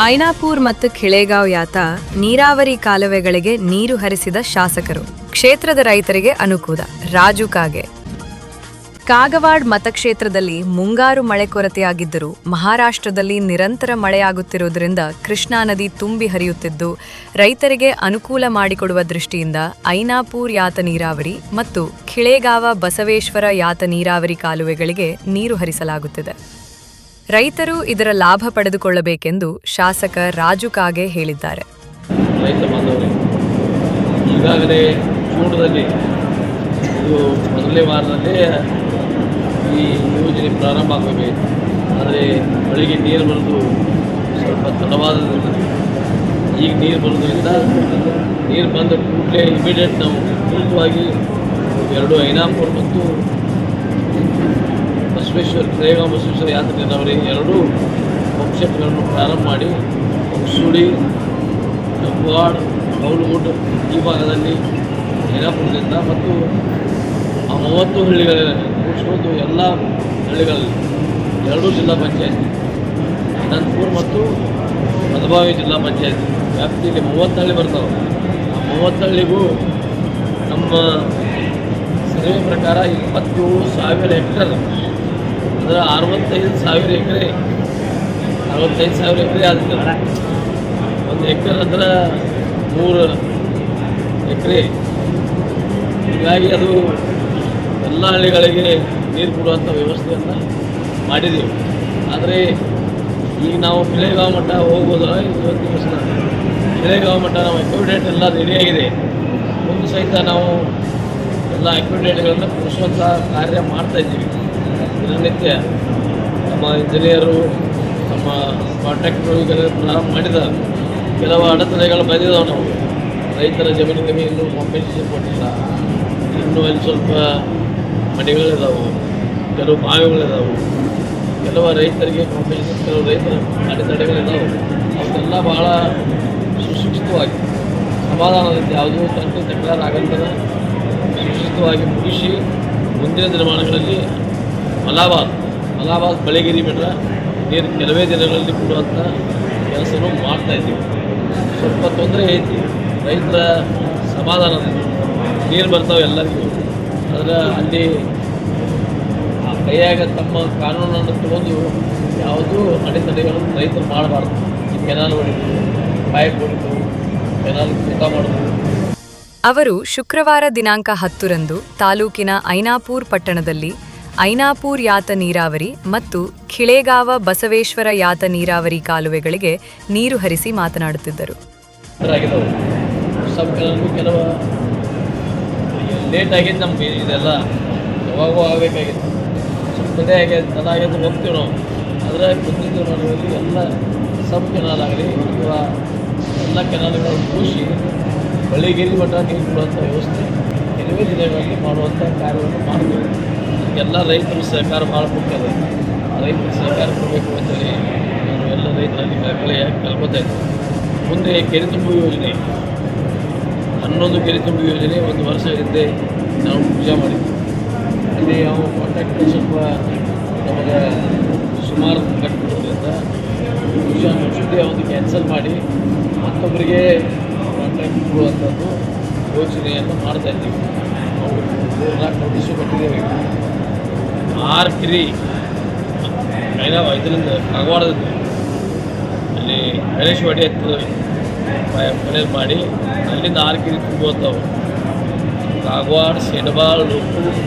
ಐನಾಪುರ್ ಮತ್ತು ಖಿಳೇಗಾಂವ್ ಯಾತ ನೀರಾವರಿ ಕಾಲುವೆಗಳಿಗೆ ನೀರು ಹರಿಸಿದ ಶಾಸಕರು, ಕ್ಷೇತ್ರದ ರೈತರಿಗೆ ಅನುಕೂಲ. ರಾಜು ಕಾಗೆ. ಕಾಗವಾಡ್ ಮತಕ್ಷೇತ್ರದಲ್ಲಿ ಮುಂಗಾರು ಮಳೆ ಕೊರತೆಯಾಗಿದ್ದರೂ ಮಹಾರಾಷ್ಟ್ರದಲ್ಲಿ ನಿರಂತರ ಮಳೆಯಾಗುತ್ತಿರುವುದರಿಂದ ಕೃಷ್ಣಾ ನದಿ ತುಂಬಿ ಹರಿಯುತ್ತಿದ್ದು ರೈತರಿಗೆ ಅನುಕೂಲ ಮಾಡಿಕೊಡುವ ದೃಷ್ಟಿಯಿಂದ ಐನಾಪುರ್ ಯಾತ ನೀರಾವರಿ ಮತ್ತು ಖಿಳೇಗಾಂವ ಬಸವೇಶ್ವರ ಯಾತ ನೀರಾವರಿ ಕಾಲುವೆಗಳಿಗೆ ನೀರು ಹರಿಸಲಾಗುತ್ತಿದೆ. ರೈತರು ಇದರ ಲಾಭ ಪಡೆದುಕೊಳ್ಳಬೇಕೆಂದು ಶಾಸಕ ರಾಜು ಕಾಗೆ ಹೇಳಿದ್ದಾರೆ. ರೈತ ಬಾಂಧವರೇ, ಈಗಾಗಲೇ ಜೂನ್ದಲ್ಲಿ ಇದು ಮೊದಲನೇ ವಾರದಲ್ಲೇ ಈ ಯೋಜನೆ ಪ್ರಾರಂಭ ಆಗಬೇಕಾಯಿತು. ಆದರೆ ಮಳೆಗೆ ನೀರು ಬರೋದು ಸ್ವಲ್ಪ ತಡವಾದದ್ರಿಂದ ಈಗ ನೀರು ಬರೋದ್ರಿಂದ ನೀರು ಬಂದ ಕೂಡಲೇ ಇಮಿಡಿಯೇಟ್ ನಾವು ಪೂರ್ವವಾಗಿ ಎರಡು ಐನಾಪುರ್ ಮತ್ತು ಖಿಳೇಗಾಂವ್ ಬಸವೇಶ್ವರ ಯಾತ ನೀರಾವರಿ ಎರಡೂ ಪಂಪ್ಸೆಟ್ಗಳನ್ನು ಪ್ರಾರಂಭ ಮಾಡಿ ಹೊಸೂಡಿ, ಕಬ್ಬವಾಡ್, ಕೌಲಗುಡ್ ಈ ಭಾಗದಲ್ಲಿ ಐನಾಪುರದಿಂದ ಮತ್ತು ಆ 30 ಹಳ್ಳಿಗಳಲ್ಲಿ ಕೂಡಿಸ್ಕೊಂಡು ಎಲ್ಲ ಹಳ್ಳಿಗಳಲ್ಲಿ ಎರಡೂ ಜಿಲ್ಲಾ ಪಂಚಾಯತಿ ಅನಂತಪುರ ಮತ್ತು ಮಧುಬಾವಿ ಜಿಲ್ಲಾ ಪಂಚಾಯತಿ ವ್ಯಾಪ್ತಿಯಲ್ಲಿ 30 ಹಳ್ಳಿ ಬರ್ತಾವೆ. ಆ 30 ಹಳ್ಳಿಗೂ ನಮ್ಮ ಸರ್ವೆ ಪ್ರಕಾರ 27,000 ಹೆಕ್ಟರ್ ಅಂದರೆ 65,000 ಎಕರೆ 65,000 ಎಕರೆ ಆದ್ರೆ ಒಂದು ಹೆಕ್ಟರ್ ಅಂದ್ರೆ 3 ಎಕರೆ. ಹೀಗಾಗಿ ಅದು ಎಲ್ಲ ಹಳ್ಳಿಗಳಿಗೆ ನೀರು ಕೊಡುವಂಥ ವ್ಯವಸ್ಥೆಯನ್ನು ಮಾಡಿದ್ದೀವಿ. ಆದರೆ ಈಗ ನಾವು ಖಿಳೇಗಾಂವ್ ಮಟ್ಟ ಹೋಗೋದು ಇವತ್ತು ದಿವಸ ಖಿಳೇಗಾಂವ್ ಮಟ್ಟ ನಾವು ಅಕ್ಯುಮಿಡೇಟ್ ಎಲ್ಲ ರೆಡಿಯಾಗಿದೆ. ಮುಂದೆ ಸಹಿತ ನಾವು ಎಲ್ಲ ಅಕ್ಯುಮಿಡೇಟ್ಗಳನ್ನು ಕೊಡಿಸುವಂಥ ಕಾರ್ಯ ಮಾಡ್ತಾಯಿದ್ದೀವಿ. ದಿನನಿತ್ಯ ನಮ್ಮ ಇಂಜಿನಿಯರು, ನಮ್ಮ ಕಾಂಟ್ರಾಕ್ಟರು ಈಗೆಲ್ಲ ಪ್ರಾರಂಭ ಮಾಡಿದ್ದಾರೆ. ಕೆಲವು ಅಡೆತಡೆಗಳು ಬಂದಿದ್ದಾವೆ. ನಾವು ರೈತರ ಜಮೀನಿಗೆ ಇನ್ನೂ ಕಾಂಪೆನ್ಸೇಷನ್ ಕೊಟ್ಟಿಲ್ಲ. ಇನ್ನೂ ಅಲ್ಲಿ ಸ್ವಲ್ಪ ಮನೆಗಳಿದ್ದಾವೆ, ಕೆಲವು ಬಾವಿಗಳಿದ್ದಾವೆ, ಕೆಲವು ರೈತರಿಗೆ ಕಾಂಪೆನ್ಸೇಷನ್, ಕೆಲವು ರೈತರ ಅಡೆತಡೆಗಳಿದ್ದಾವೆ. ಅವನ್ನೆಲ್ಲ ಭಾಳ ಸುಶಿಕ್ಷಿತವಾಗಿ ಸಮಾಧಾನದಿಂದ ಯಾವುದೂ ತಂತ್ರ ತಕರಾರು ಆಗಂತದ ಸುಶಿಕ್ಷಿತವಾಗಿ ಮುಗಿಸಿ ಮುಂದಿನ ದಿನಮಾನಗಳಲ್ಲಿ ಮಲಾಬಾದ್ ಬಳೆಗಿರಿ ಬೆಟ್ಟ ನೀರು ಕೆಲವೇ ದಿನಗಳಲ್ಲಿ ಕೊಡುವಂಥ ಕೆಲಸನೂ ಮಾಡ್ತಾಯಿದ್ದೀವಿ. ಸ್ವಲ್ಪ ತೊಂದರೆ ಐತಿ, ರೈತರ ಸಮಾಧಾನದಿಂದ ನೀರು ಬರ್ತಾವೆ ಎಲ್ಲರಿಗೂ. ಆದರೆ ಅಲ್ಲಿ ಆ ಕೈಯಾಗ ತಮ್ಮ ಕಾನೂನನ್ನು ತಗೊಂಡು ಯಾವುದೂ ಅಡೆತಡೆಗಳನ್ನು ರೈತರು ಮಾಡಬಾರ್ದು. ಈ ಕೆನಾಲ್ ಹೊಡಿತು, ಪೈಪ್ ಹೊಡಿತು, ಕೆನಾಲ್ ಊಟ ಮಾಡೋದು. ಅವರು ಶುಕ್ರವಾರ ದಿನಾಂಕ 10ರಂದು ತಾಲೂಕಿನ ಐನಾಪುರ್ ಪಟ್ಟಣದಲ್ಲಿ ಐನಾಪುರ್ ಯಾತ ನೀರಾವರಿ ಮತ್ತು ಖಿಳೇಗಾಂವ ಬಸವೇಶ್ವರ ಯಾತ ನೀರಾವರಿ ಕಾಲುವೆಗಳಿಗೆ ನೀರು ಹರಿಸಿ ಮಾತನಾಡುತ್ತಿದ್ದರು. ಕೆಲವು ಲೇಟ್ ಆಗಿದ್ದು ನಮ್ಗೆ ಇದೆಲ್ಲ ಯಾವಾಗೂ ಆಗಬೇಕಾಗಿತ್ತು. ಸ್ವಲ್ಪ ತಡೆ ಆಗ್ಯದ ತಡ ಆಗ್ಯದ ಹೋಗ್ತೀವಿ ನಾವು. ಆದರೆ ಮುಂದಿನ ದಿನಗಳಲ್ಲಿ ಎಲ್ಲ ಸಬ್ ಕೆನಾಲ್ ಆಗಲಿ ಅಥವಾ ಎಲ್ಲ ಕೆನಾಲ್ಗಳನ್ನು ಕೂಸಿ ಬಳಿಗೇರಿ ಮಟ್ಟ ನೀರು ಕೊಡುವಂಥ ವ್ಯವಸ್ಥೆ ಕೆಲವೇ ದಿನಗಳಲ್ಲಿ ಮಾಡುವಂಥ ಕಾರ್ಯವನ್ನು ಮಾಡ್ತೀವಿ. ಎಲ್ಲ ರೈತರ ಸಹಕಾರ ಭಾಳ ಮುಖ್ಯ ಅದ. ರೈತರ ಸಹಕಾರ ಕೊಡಬೇಕು ಅಂತೇಳಿ ನಾನು ಎಲ್ಲ ರೈತರಲ್ಲಿ ಕೇಳ್ಕೊತಾ ಇದ್ದೆ. ಮುಂದೆ ಕೆರೆ ತುಂಬು ಯೋಜನೆ 11 ಕೆರೆ ತುಂಬು ಯೋಜನೆ 1 ವರ್ಷ ಹಿಂದೆ ನಾವು ಪೂಜೆ ಮಾಡಿದ್ವಿ. ಅಲ್ಲಿ ನಾವು ಕಾಂಟ್ರಾಕ್ಟರ್ ಸ್ವಲ್ಪ ನಮಗೆ ಸುಮಾರು ಕಟ್ಟಿರೋದ್ರಿಂದ ಪೂಜೆ ಮುಗಿಸಿದ್ದೆ ಅವನು ಕ್ಯಾನ್ಸಲ್ ಮಾಡಿ ಮತ್ತೊಬ್ಬರಿಗೆ ಕಾಂಟ್ರಾಕ್ಟ್ ಕೊಡುವಂಥದ್ದು ಯೋಜನೆಯನ್ನು ಮಾಡ್ತಾಯಿದ್ದೀವಿ. ನಾವು 4 ನೋಟಿಸು ಕೊಟ್ಟಿದ್ದೇವೆ. 6 ಕೆರೆ ಇದರಿಂದ ಕಾಗವಾಡದಿಂದ ಅಲ್ಲಿ ಗಣೇಶವಾಡಿ ಹತ್ತಿರ ಮನೇಲಿ ಮಾಡಿ ಅಲ್ಲಿಂದ 6 ಕೆರೆ ತುಂಬುವಂಥವು ಕಾಗವಾಡ, ಸೆಡಬಾಳ್, ಲೋಕು,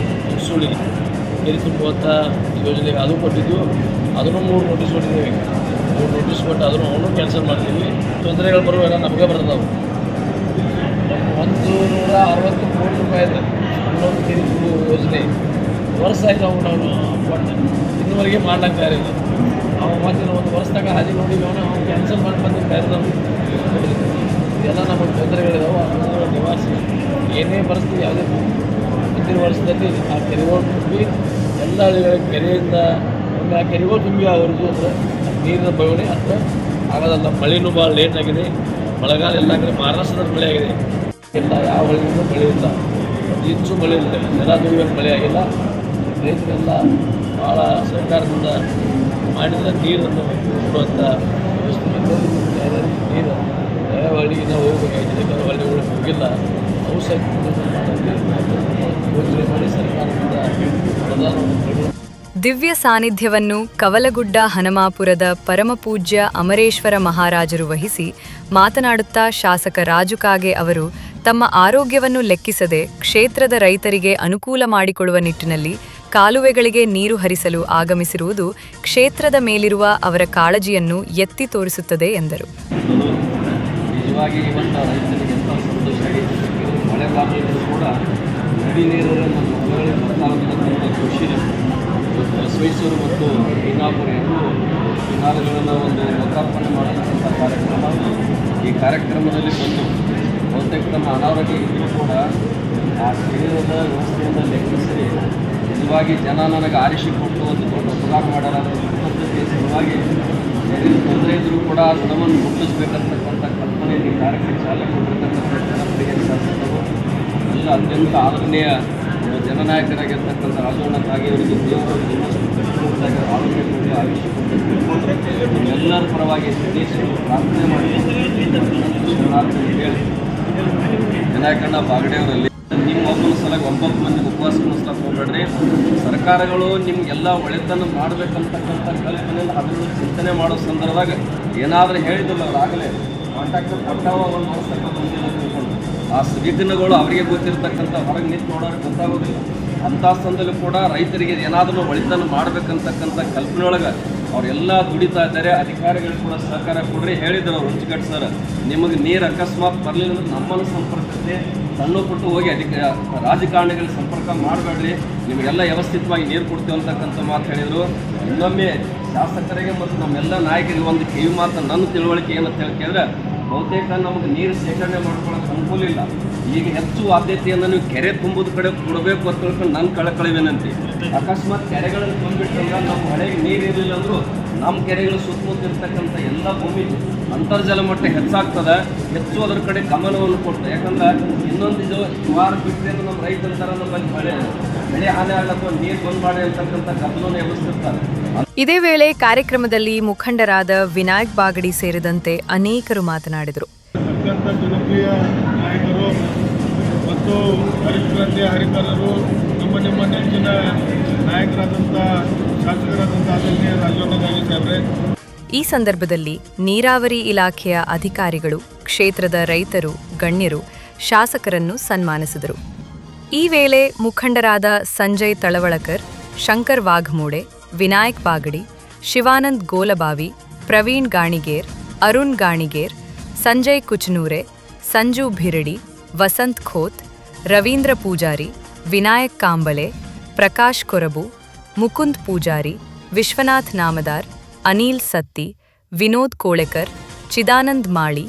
ಹುಣಸೂಳಿ ಕೆರೆ ತುಂಬುವಂಥ ಯೋಜನೆಗೆ ಅದು ಕೊಟ್ಟಿದ್ದು. ಅದನ್ನು 3 ನೋಟಿಸ್ ಕೊಟ್ಟಿದ್ದೇವೆ. 3 ನೋಟಿಸ್ ಕೊಟ್ಟು ಅದನ್ನು ಅವನು ಕ್ಯಾನ್ಸಲ್ ಮಾಡ್ತೀವಿ. ತೊಂದರೆಗಳು ಬರುವೆಲ್ಲ ನಮಗೆ ಬರ್ತಾವೆ. 160 ಕೋಟಿ ರೂಪಾಯಿದು 11 ಕೆರೆ ತುಂಬು ಯೋಜನೆ ವರ್ಷ ಆಯ್ತು. ನಾವು ಕೊಟ್ಟು ಇನ್ನುವರೆಗೆ ಮಾಡ್ಲಿಕ್ಕೆ ತಯಾರಿಲ್ಲ. ನಾವು ಮತ್ತೆ 1 ವರ್ಷದಾಗ ಹಾದಿ ನೋಡಿ ಅವನು ಕ್ಯಾನ್ಸಲ್ ಮಾಡಿ ಬಂದಿದ್ದಾರೆ. ನಾವು ಇದೆಲ್ಲ ನಮಗೆ ತೊಂದರೆಗಳಿದಾವೆ. ಅದನ್ನು ನಿವಾರಿಸಿ ಏನೇ ಪರಿಸ್ಥಿತಿ ಯಾವುದೇ ಮುಂದಿನ ವರ್ಷದಲ್ಲಿ ಆ ಕೆರೆಗಳು ತುಂಬಿ ಎಲ್ಲ ಹಳ್ಳಿಗಳಿಗೆ ಕೆರೆಯಿಂದ ಒಮ್ಮೆ ಆ ಕೆರೆಗಳು ತುಂಬಿ ಅವ್ರಿಗೂ ಅಂದರೆ ನೀರಿನ ಬವಣೆ ಅಥವಾ ಆಗೋದಲ್ಲ. ಮಳೆನೂ ಭಾಳ ಲೇಟ್ ಆಗಿದೆ. ಮಳೆಗಾಲ ಎಲ್ಲ ಕಡೆ ಮಹಾರಾಷ್ಟ್ರದಲ್ಲಿ ಮಳೆ ಆಗಿದೆ. ಎಲ್ಲ ಯಾವ ಹಳ್ಳಿಗೂ ಮಳೆ ಇಲ್ಲ, ಇಂಚು ಮಳೆ ಇಲ್ಲ, ನೆಲ ದುಡಿಯೋಕ್ಕೆ ಮಳೆ ಆಗಿಲ್ಲ. ರೈತರೆಲ್ಲ ಭಾಳ ಸರ್ಕಾರದಿಂದ ಮಾಡಿದ ನೀರನ್ನು ಕೊಡುವಂಥ ನೀರು ಯಾವ ಹಳ್ಳಿಗೆ ನಾವು ಹೋಗಬೇಕಾಗಿದೆ ಹಳ್ಳಿ ಒಳಗೆ ಹೋಗಿಲ್ಲ ಔಷಧಿ ಯೋಚನೆ ಮಾಡಿ ಸರ್ಕಾರದಿಂದ ಪ್ರಧಾನಮಂತ್ರಿಗಳು ದಿವ್ಯ ಸಾನ್ನಿಧ್ಯವನ್ನು ಕವಲಗುಡ್ಡ ಹನುಮಾಪುರದ ಪರಮಪೂಜ್ಯ ಅಮರೇಶ್ವರ ಮಹಾರಾಜರು ವಹಿಸಿ ಮಾತನಾಡುತ್ತಾ ಶಾಸಕ ರಾಜು ಕಾಗೆ ಅವರು ತಮ್ಮ ಆರೋಗ್ಯವನ್ನು ಲೆಕ್ಕಿಸದೆ ಕ್ಷೇತ್ರದ ರೈತರಿಗೆ ಅನುಕೂಲ ಮಾಡಿಕೊಡುವ ನಿಟ್ಟಿನಲ್ಲಿ ಕಾಲುವೆಗಳಿಗೆ ನೀರು ಹರಿಸಲು ಆಗಮಿಸಿರುವುದು ಕ್ಷೇತ್ರದ ಮೇಲಿರುವ ಅವರ ಕಾಳಜಿಯನ್ನು ಎತ್ತಿ ತೋರಿಸುತ್ತದೆ ಎಂದರು. ನಿಜವಾಗಿ ಇವತ್ತು ರೈತರಿಗೆ ಎಂಥ ಸಂತೋಷ ಆಗೈತೆ. ಮಳೆ ಬಾರದಿದ್ದರೂ ಕೂಡ ನದಿ ನೀರು ನಮ್ಮ ಹೊಲಗಳಿಗೆ ಬರ್ತಾ ಖುಷಿ. ಬಸವೇಶ್ವರ ಮತ್ತು ಹೀನಾಪುರ ಎರಡೂ ಕಿನಾಲುಗಳನ್ನು ಒಂದು ಲೋಕಾರ್ಪಣೆ ಮಾಡತಕ್ಕಂಥ ಕಾರ್ಯಕ್ರಮ. ಈ ಕಾರ್ಯಕ್ರಮದಲ್ಲಿ ಬಂದು ಬಹುತೇಕ ನಮ್ಮ ಅನಾರೋಗ್ಯ ಇದ್ದರೂ ಕೂಡ ಆ ಶರೀರದ ವ್ಯವಸ್ಥೆಯನ್ನು ಲೆಕ್ಕಿಸಿ ನಿಜವಾಗಿ ಜನ ನನಗೆ ಆರಿಸಿಕೊಟ್ಟು ಒಂದು ದೊಡ್ಡ ಉಪಕಾರ ಮಾಡ್ಯಾರ. ಪದ್ಧತಿಯ ಸಲುವಾಗಿ ಶರೀರ ತೊಂದರೆ ಇದ್ದರೂ ಕೂಡ ಆ ಗುಣವನ್ನು ಮುಟ್ಟಿಸ್ಬೇಕಂತಕ್ಕಂಥ ಕಲ್ಪನೆ ಈ ಕಾರ್ಯಕ್ರಮ ಚಾಲನೆ ಕೊಟ್ಟಿರ್ತಕ್ಕಂಥ ಜನಪ್ರಿಯ ಶಾಸಕರು ಎಲ್ಲ ಅತ್ಯಂತ ಆದರಣೀಯ ಜನನಾಯಕರಾಗಿರ್ತಕ್ಕಂಥ ರಾಜಣ್ಣ ಕಾಗೆಯವರಿಗೆ ದೇವರು ಇನ್ನಷ್ಟು ಆರೋಗ್ಯ ಕೊಡಿ ಆಯುಷ್ಯ ಎಲ್ಲರ ಪರವಾಗಿ ದೇಶಗಳು ಪ್ರಾರ್ಥನೆ ಮಾಡಿ ಹೇಳಿ ವಿನಾಯಕಣ್ಣ ಬಾಗಡೆಯವರಲ್ಲಿ ನಿಮ್ಮ ಒಬ್ಬನ ಸಲ 9 ಮಂದಿ ಉಪವಾಸ ಕುಣಿಸ್ಲಕ್ಕೆ ಹೋಗ್ಬೇಡ್ರಿ. ಸರ್ಕಾರಗಳು ನಿಮಗೆಲ್ಲ ಒಳ್ಳೆತನ ಮಾಡಬೇಕಂತಕ್ಕಂಥ ಕಲ್ಪನೆಯನ್ನು ಅದನ್ನು ಚಿಂತನೆ ಮಾಡೋ ಸಂದರ್ಭದಾಗ ಏನಾದರೂ ಹೇಳಿದ್ರಲ್ಲ ಅವರಾಗಲೇ ಕಾಂಟ್ಯಾಕ್ಟ್ ಕೊಟ್ಟಾವ ಒಂದು ವರ್ಷಕ್ಕೆ ಬಂದಿಲ್ಲ ತಿಳ್ಕೊಂಡು ಆ ವಿಘ್ನಗಳು ಅವರಿಗೆ ಗೊತ್ತಿರ್ತಕ್ಕಂಥ ಹೊರಗೆ ನಿಂತು ನೋಡೋರಿಗೆ ಗೊತ್ತಾಗೋದಿಲ್ಲ. ಅಂಥ ಸಂದಲ್ಲೂ ಕೂಡ ರೈತರಿಗೆ ಏನಾದರೂ ಒಳಿತನ್ನು ಮಾಡಬೇಕಂತಕ್ಕಂಥ ಕಲ್ಪನೆಯೊಳಗೆ ಅವರೆಲ್ಲ ದುಡಿತಾ ಇದ್ದಾರೆ. ಅಧಿಕಾರಿಗಳು ಕೂಡ ಸಹಕಾರ ಕೊಡ್ರಿ ಹೇಳಿದ್ರು ಅವ್ರು ರುಚಿಕಟ್ ಸರ್, ನಿಮಗೆ ನೀರು ಅಕಸ್ಮಾತ್ ಬರಲಿಲ್ಲ ಅಂದ್ರೆ ನಮ್ಮನ್ನು ಸಂಪರ್ಕಿಸಿ ಸಣ್ಣ ಪುಟ್ಟು ಹೋಗಿ ರಾಜಕಾರಣಿಗಳ ಸಂಪರ್ಕ ಮಾಡಬೇಡ್ರಿ, ನಿಮಗೆಲ್ಲ ವ್ಯವಸ್ಥಿತವಾಗಿ ನೀರು ಕೊಡ್ತೀವಿ ಅಂತಕ್ಕಂಥ ಮಾತು ಹೇಳಿದರು. ಇನ್ನೊಮ್ಮೆ ಶಾಸಕರಿಗೆ ಮತ್ತು ನಮ್ಮೆಲ್ಲ ನಾಯಕರಿಗೆ ಒಂದು ಕಿವಿ ಮಾತು ನನ್ನ ತಿಳುವಳಿಕೆ ಏನಂತ ಕೇಳಿದ್ರೆ ಬಹುತೇಕ ನಮಗೆ ನೀರು ಶೇಖರಣೆ ಮಾಡ್ಕೊಳ್ಳೋಕೆ ಅನುಕೂಲ ಇಲ್ಲ. ಈಗ ಹೆಚ್ಚು ಆದ್ಯತೆಯನ್ನು ನೀವು ಕೆರೆ ತುಂಬೋದು ಕಡೆ ಕೊಡಬೇಕು ಅಂತ ತಿಳ್ಕೊಂಡು ನನ್ನ ಕಳಕಳಿ ವಿನಂತಿ. ಅಕಸ್ಮಾತ್ ಕೆರೆಗಳನ್ನು ತುಂಬಿಟ್ಟಂದ್ರೆ ನಮ್ಮ ಹೊಳೆಗೆ ನೀರು ಇರಲಿಲ್ಲ ಅಂದರೂ ನಮ್ಮ ಕೆರೆಗಳು ಸುತ್ತಮುತ್ತ ಇರ್ತಕ್ಕಂಥ ಎಲ್ಲ ಭೂಮಿ ಅಂತರ್ಜಲ ಮಟ್ಟ ಹೆಚ್ಚಾಗ್ತದೆ. ಹೆಚ್ಚು ಅದರ ಕಡೆ ಗಮನವನ್ನು ಕೊಡ್ತದೆ. ಯಾಕಂದ್ರೆ ಇನ್ನೊಂದು ವಾರ ಬಿಟ್ಟರೆ ನಮ್ಮ ರೈತರ ನಮ್ಮಲ್ಲಿ ಬೆಳೆ ಹಾನಿ ಆಗಅಥವಾ ನೀರು ಬಂದ್ ಮಾಡಿ ಅಂತಕ್ಕಂಥ ಗಮನವನ್ನು ಎಬ್ಬಿಸ್ತಿರ್ತಾರೆ. ಇದೇ ವೇಳೆ ಕಾರ್ಯಕ್ರಮದಲ್ಲಿ ಮುಖಂಡರಾದ ವಿನಾಯಕ್ ಬಾಗಡಿ ಸೇರಿದಂತೆ ಅನೇಕರು ಮಾತನಾಡಿದರು. ಅತ್ಯಂತ ಜನಪ್ರಿಯ ನಾಯಕರು ಮತ್ತು ಹರಿಕ್ರಾಂತಿಯ ಹರಿಕರರು ನಮ್ಮ ನೆಚ್ಚಿನ ನಾಯಕರಾದಂಥ ಶಾಸಕರಾದಂಥ ಆದರಣೀಯ ರಾಜಣ್ಣ ಕಾಗೆ ಸಾಹೇಬ್ರೆ. ಈ ಸಂದರ್ಭದಲ್ಲಿ ನೀರಾವರಿ ಇಲಾಖೆಯ ಅಧಿಕಾರಿಗಳು, ಕ್ಷೇತ್ರದ ರೈತರು, ಗಣ್ಯರು ಶಾಸಕರನ್ನು ಸನ್ಮಾನಿಸಿದರು. ಈ ವೇಳೆ ಮುಖಂಡರಾದ ಸಂಜಯ್ ತಳವಳಕರ್, ಶಂಕರ್ ವಾಘಮೂಡೆ, ವಿನಾಯಕ್ ಬಾಗಡಿ, ಶಿವಾನಂದ್ ಗೋಲಬಾವಿ, ಪ್ರವೀಣ್ ಗಾಣಿಗೇರ್, ಅರುಣ್ ಗಾಣಿಗೇರ್, ಸಂಜಯ್ ಕುಚನೂರೆ, ಸಂಜು ಭಿರಡಿ, ವಸಂತ್ ಖೋತ್, ರವೀಂದ್ರ ಪೂಜಾರಿ, ವಿನಾಯಕ್ ಕಾಂಬಳೆ, ಪ್ರಕಾಶ್ ಕೊರಬು, ಮುಕುಂದ್ ಪೂಜಾರಿ, ವಿಶ್ವನಾಥ್ ನಾಮದಾರ್, ಅನಿಲ್ ಸತ್ತಿ, ವಿನೋದ್ ಕೋಳೆಕರ್, ಚಿದಾನಂದ್ ಮಾಳಿ,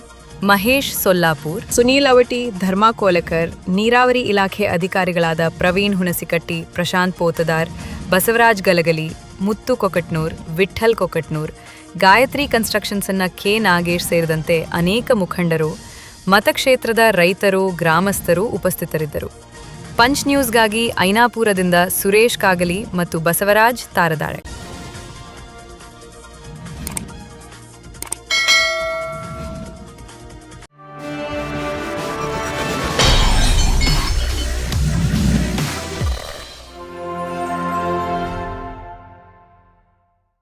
ಮಹೇಶ್ ಸೊಲ್ಲಾಪುರ್, ಸುನೀಲ್ ಅವಟಿ, ಧರ್ಮಾ ಕೋಲೆಕರ್, ನೀರಾವರಿ ಇಲಾಖೆ ಅಧಿಕಾರಿಗಳಾದ ಪ್ರವೀಣ್ ಹುಣಸಿಕಟ್ಟಿ, ಪ್ರಶಾಂತ್ ಪೋತದಾರ್, ಬಸವರಾಜ್ ಗಲಗಲಿ, ಮುತ್ತು ಕೊಕಟ್ನೂರ್, ವಿಠ್ಠಲ್ ಕೊಕಟ್ನೂರ್, ಗಾಯತ್ರಿ ಕನ್ಸ್ಟ್ರಕ್ಷನ್ಸ್ನ ಕೆ ನಾಗೇಶ್ ಸೇರಿದಂತೆ ಅನೇಕ ಮುಖಂಡರು, ಮತಕ್ಷೇತ್ರದ ರೈತರು, ಗ್ರಾಮಸ್ಥರು ಉಪಸ್ಥಿತರಿದ್ದರು. ಪಂಚ್ ನ್ಯೂಸ್ಗಾಗಿ ಐನಾಪುರದಿಂದ ಸುರೇಶ್ ಕಾಗಲಿ ಮತ್ತು ಬಸವರಾಜ್ ತಾರದಾಳೆ.